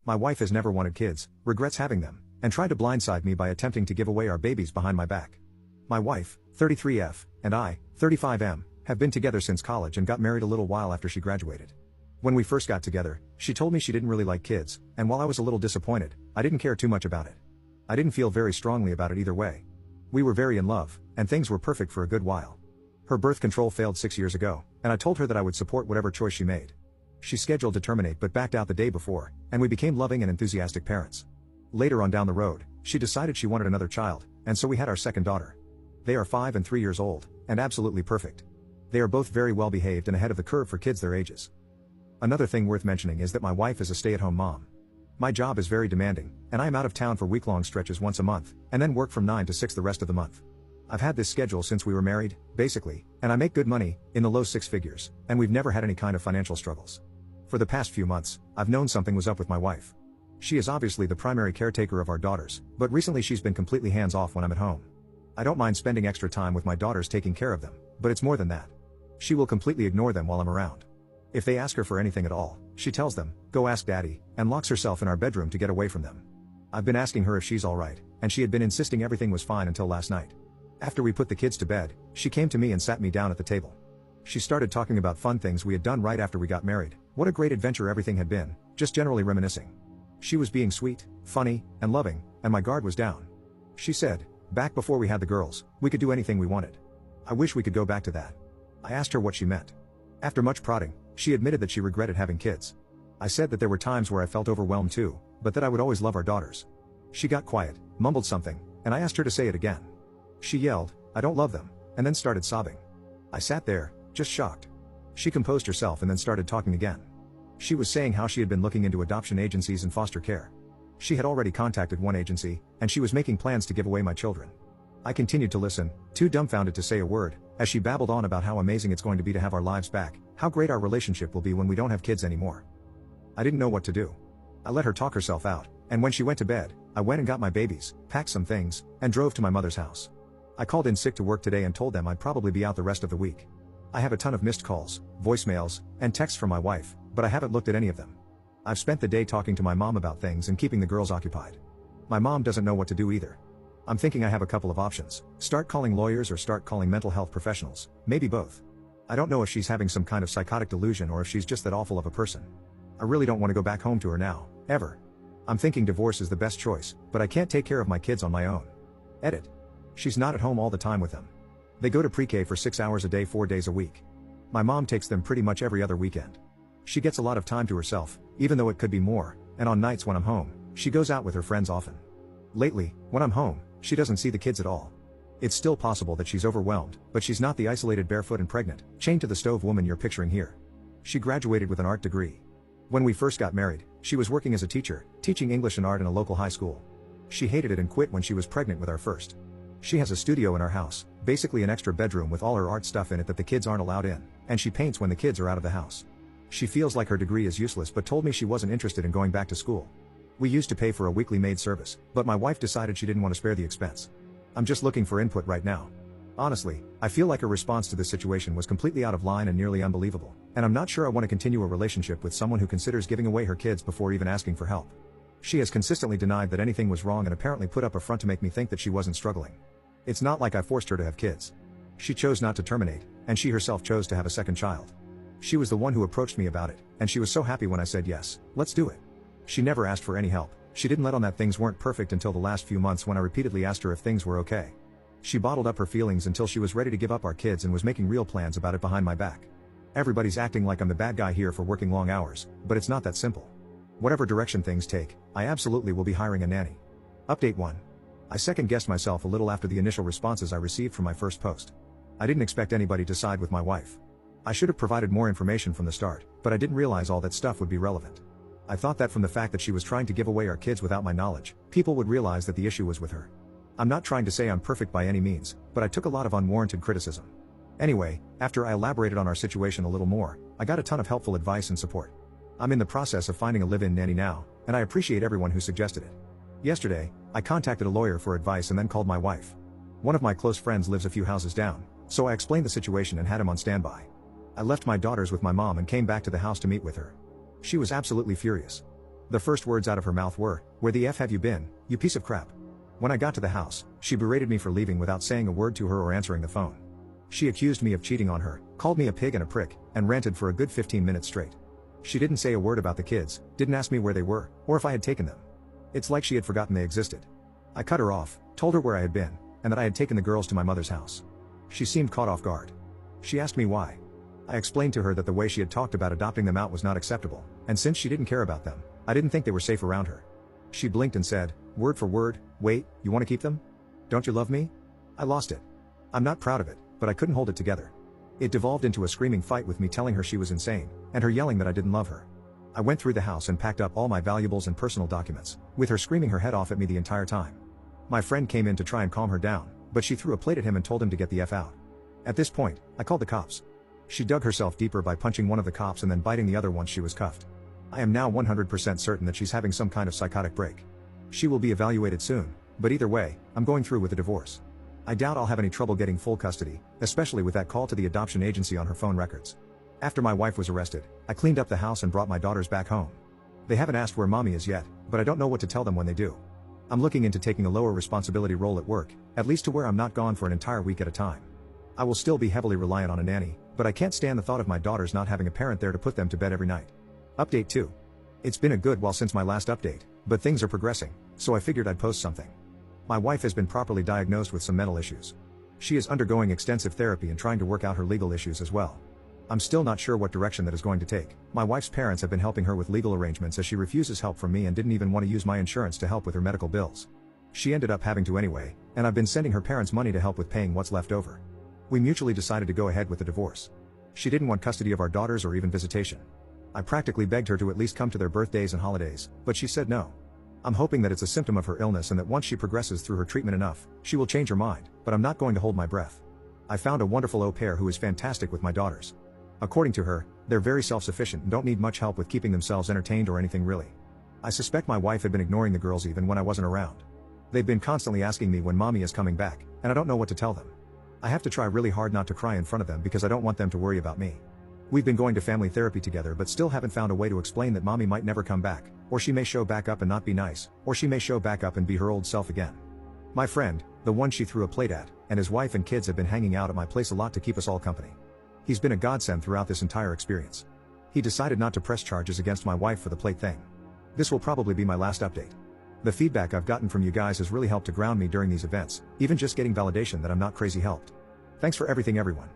My wife has never wanted kids, regrets having them, and tried to blindside me by attempting to give away our babies behind my back. My wife, 33F, and I, 35M, have been together since college and got married a little while after she graduated. When we first got together, she told me she didn't really like kids, and while I was a little disappointed, I didn't care too much about it. I didn't feel very strongly about it either way. We were very in love, and things were perfect for a good while. Her birth control failed 6 years ago, and I told her that I would support whatever choice she made. She scheduled to terminate but backed out the day before, and we became loving and enthusiastic parents. Later on down the road, she decided she wanted another child, and so we had our second daughter. They are 5 and 3 years old, and absolutely perfect. They are both very well behaved and ahead of the curve for kids their ages. Another thing worth mentioning is that my wife is a stay-at-home mom. My job is very demanding, and I am out of town for week-long stretches once a month, and then work from 9 to 6 the rest of the month. I've had this schedule since we were married, basically, and I make good money, in the low 6 figures, and we've never had any kind of financial struggles. For the past few months, I've known something was up with my wife. She is obviously the primary caretaker of our daughters, but recently she's been completely hands-off when I'm at home. I don't mind spending extra time with my daughters taking care of them, but it's more than that. She will completely ignore them while I'm around. If they ask her for anything at all, she tells them, "Go ask Daddy," and locks herself in our bedroom to get away from them. I've been asking her if she's alright, and she had been insisting everything was fine until last night. After we put the kids to bed, she came to me and sat me down at the table. She started talking about fun things we had done right after we got married, what a great adventure everything had been, just generally reminiscing. She was being sweet, funny, and loving, and my guard was down. She said, "Back before we had the girls, we could do anything we wanted. I wish we could go back to that." I asked her what she meant. After much prodding, she admitted that she regretted having kids. I said that there were times where I felt overwhelmed too, but that I would always love our daughters. She got quiet, mumbled something, and I asked her to say it again. She yelled, "I don't love them," and then started sobbing. I sat there, just shocked. She composed herself and then started talking again. She was saying how she had been looking into adoption agencies and foster care. She had already contacted one agency, and she was making plans to give away my children. I continued to listen, too dumbfounded to say a word, as she babbled on about how amazing it's going to be to have our lives back, how great our relationship will be when we don't have kids anymore. I didn't know what to do. I let her talk herself out, and when she went to bed, I went and got my babies, packed some things, and drove to my mother's house. I called in sick to work today and told them I'd probably be out the rest of the week. I have a ton of missed calls, voicemails, and texts from my wife, but I haven't looked at any of them. I've spent the day talking to my mom about things and keeping the girls occupied. My mom doesn't know what to do either. I'm thinking I have a couple of options: start calling lawyers or start calling mental health professionals, maybe both. I don't know if she's having some kind of psychotic delusion or if she's just that awful of a person. I really don't want to go back home to her now, ever. I'm thinking divorce is the best choice, but I can't take care of my kids on my own. Edit. She's not at home all the time with them. They go to pre-K for 6 hours a day 4 days a week. My mom takes them pretty much every other weekend. She gets a lot of time to herself, even though it could be more, and on nights when I'm home, she goes out with her friends often. Lately, when I'm home, she doesn't see the kids at all. It's still possible that she's overwhelmed, but she's not the isolated barefoot and pregnant, chained to the stove woman you're picturing here. She graduated with an art degree. When we first got married, she was working as a teacher, teaching English and art in a local high school. She hated it and quit when she was pregnant with our first. She has a studio in our house, basically an extra bedroom with all her art stuff in it that the kids aren't allowed in, and she paints when the kids are out of the house. She feels like her degree is useless but told me she wasn't interested in going back to school. We used to pay for a weekly maid service, but my wife decided she didn't want to spare the expense. I'm just looking for input right now. Honestly, I feel like her response to this situation was completely out of line and nearly unbelievable, and I'm not sure I want to continue a relationship with someone who considers giving away her kids before even asking for help. She has consistently denied that anything was wrong and apparently put up a front to make me think that she wasn't struggling. It's not like I forced her to have kids. She chose not to terminate, and she herself chose to have a second child. She was the one who approached me about it, and she was so happy when I said yes, let's do it. She never asked for any help. She didn't let on that things weren't perfect until the last few months when I repeatedly asked her if things were okay. She bottled up her feelings until she was ready to give up our kids and was making real plans about it behind my back. Everybody's acting like I'm the bad guy here for working long hours, but it's not that simple. Whatever direction things take, I absolutely will be hiring a nanny. Update 1. I second-guessed myself a little after the initial responses I received from my first post. I didn't expect anybody to side with my wife. I should have provided more information from the start, but I didn't realize all that stuff would be relevant. I thought that from the fact that she was trying to give away our kids without my knowledge, people would realize that the issue was with her. I'm not trying to say I'm perfect by any means, but I took a lot of unwarranted criticism. Anyway, after I elaborated on our situation a little more, I got a ton of helpful advice and support. I'm in the process of finding a live-in nanny now, and I appreciate everyone who suggested it. Yesterday, I contacted a lawyer for advice and then called my wife. One of my close friends lives a few houses down, so I explained the situation and had him on standby. I left my daughters with my mom and came back to the house to meet with her. She was absolutely furious. The first words out of her mouth were, "Where the F have you been, you piece of crap?" When I got to the house, she berated me for leaving without saying a word to her or answering the phone. She accused me of cheating on her, called me a pig and a prick, and ranted for a good 15 minutes straight. She didn't say a word about the kids, didn't ask me where they were, or if I had taken them. It's like she had forgotten they existed. I cut her off, told her where I had been, and that I had taken the girls to my mother's house. She seemed caught off guard. She asked me why. I explained to her that the way she had talked about adopting them out was not acceptable, and since she didn't care about them, I didn't think they were safe around her. She blinked and said, word for word, "Wait, you want to keep them? Don't you love me?" I lost it. I'm not proud of it, but I couldn't hold it together. It devolved into a screaming fight with me telling her she was insane, and her yelling that I didn't love her. I went through the house and packed up all my valuables and personal documents, with her screaming her head off at me the entire time. My friend came in to try and calm her down, but she threw a plate at him and told him to get the F out. At this point, I called the cops. She dug herself deeper by punching one of the cops and then biting the other once she was cuffed. I am now 100% certain that she's having some kind of psychotic break. She will be evaluated soon, but either way, I'm going through with a divorce. I doubt I'll have any trouble getting full custody, especially with that call to the adoption agency on her phone records. After my wife was arrested, I cleaned up the house and brought my daughters back home. They haven't asked where mommy is yet, but I don't know what to tell them when they do. I'm looking into taking a lower responsibility role at work, at least to where I'm not gone for an entire week at a time. I will still be heavily reliant on a nanny, but I can't stand the thought of my daughters not having a parent there to put them to bed every night. Update 2. It's been a good while since my last update, but things are progressing, so I figured I'd post something. My wife has been properly diagnosed with some mental issues. She is undergoing extensive therapy and trying to work out her legal issues as well. I'm still not sure what direction that is going to take. My wife's parents have been helping her with legal arrangements as she refuses help from me and didn't even want to use my insurance to help with her medical bills. She ended up having to anyway, and I've been sending her parents money to help with paying what's left over. We mutually decided to go ahead with the divorce. She didn't want custody of our daughters or even visitation. I practically begged her to at least come to their birthdays and holidays, but she said no. I'm hoping that it's a symptom of her illness and that once she progresses through her treatment enough, she will change her mind, but I'm not going to hold my breath. I found a wonderful au pair who is fantastic with my daughters. According to her, they're very self-sufficient and don't need much help with keeping themselves entertained or anything really. I suspect my wife had been ignoring the girls even when I wasn't around. They've been constantly asking me when mommy is coming back, and I don't know what to tell them. I have to try really hard not to cry in front of them because I don't want them to worry about me. We've been going to family therapy together but still haven't found a way to explain that mommy might never come back, or she may show back up and not be nice, or she may show back up and be her old self again. My friend, the one she threw a plate at, and his wife and kids have been hanging out at my place a lot to keep us all company. He's been a godsend throughout this entire experience. He decided not to press charges against my wife for the plate thing. This will probably be my last update. The feedback I've gotten from you guys has really helped to ground me during these events, even just getting validation that I'm not crazy helped. Thanks for everything everyone.